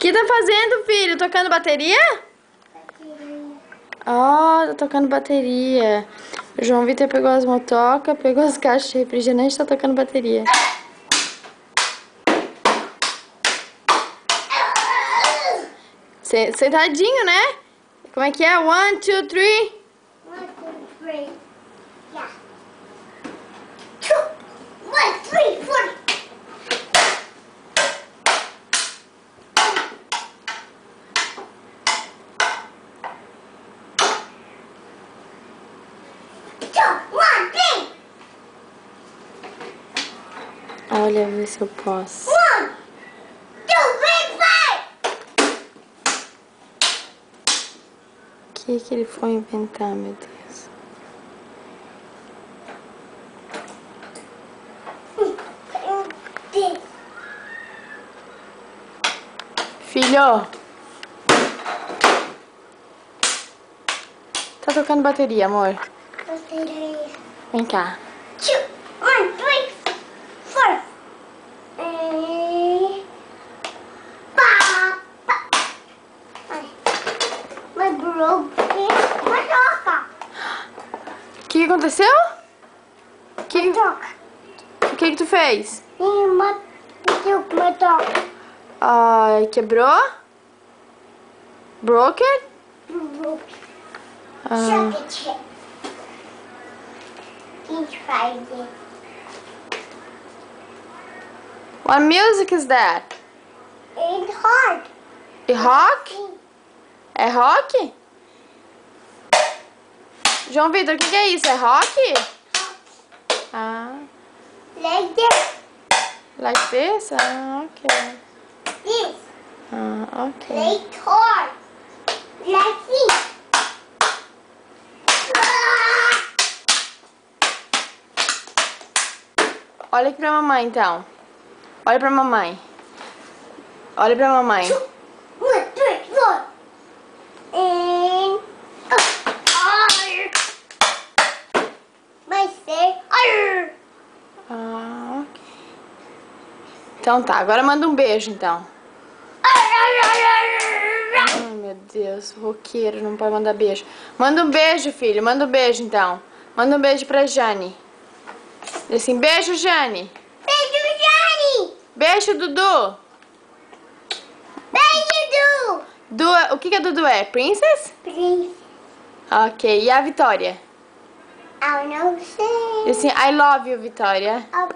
que tá fazendo, filho? Tocando bateria? Ó, tá tocando bateria. O João Vitor pegou as motocas, pegou as caixas de refrigerante e tá tocando bateria. Sentadinho, né? Como é que é? 1, 2, 3. 1, 2, 3. Yeah. 2, 1, 3, 4. Olha, ver se eu posso. 1, 2, 3, 4. O que ele foi inventar, meu Deus? Filho! Tá tocando bateria, amor? Bateria. Vem cá. 2, 1, 3, 4. My broken motoca. O que aconteceu? Motoca. O que tu fez? Motoca. Ai, quebrou? Broken? Ah, Chocolate. Each Friday. what music is that? It's hard. É rock? É rock? João Vitor, o que é isso? É rock? Ah, Like this. like this? Ah, ok. This. Ah, ok. Like hard. Like this. Olha aqui pra mamãe, então. Olha pra mamãe. Olha pra mamãe. 1, 2, 3, 4. And my say Ah, ok. Então tá, agora manda um beijo, então. Ai, meu Deus, roqueiro, não pode mandar beijo. Manda um beijo, filho, manda um beijo, então. Manda um beijo pra Jane. Diz assim, beijo, Jane. Beijo, Jane. Beijo, Dudu. Beijo, Du, o que a Dudu é? Princess? Please. Ok, e a Vitória? I don't say. Diz assim, I love you, Vitória. Oh,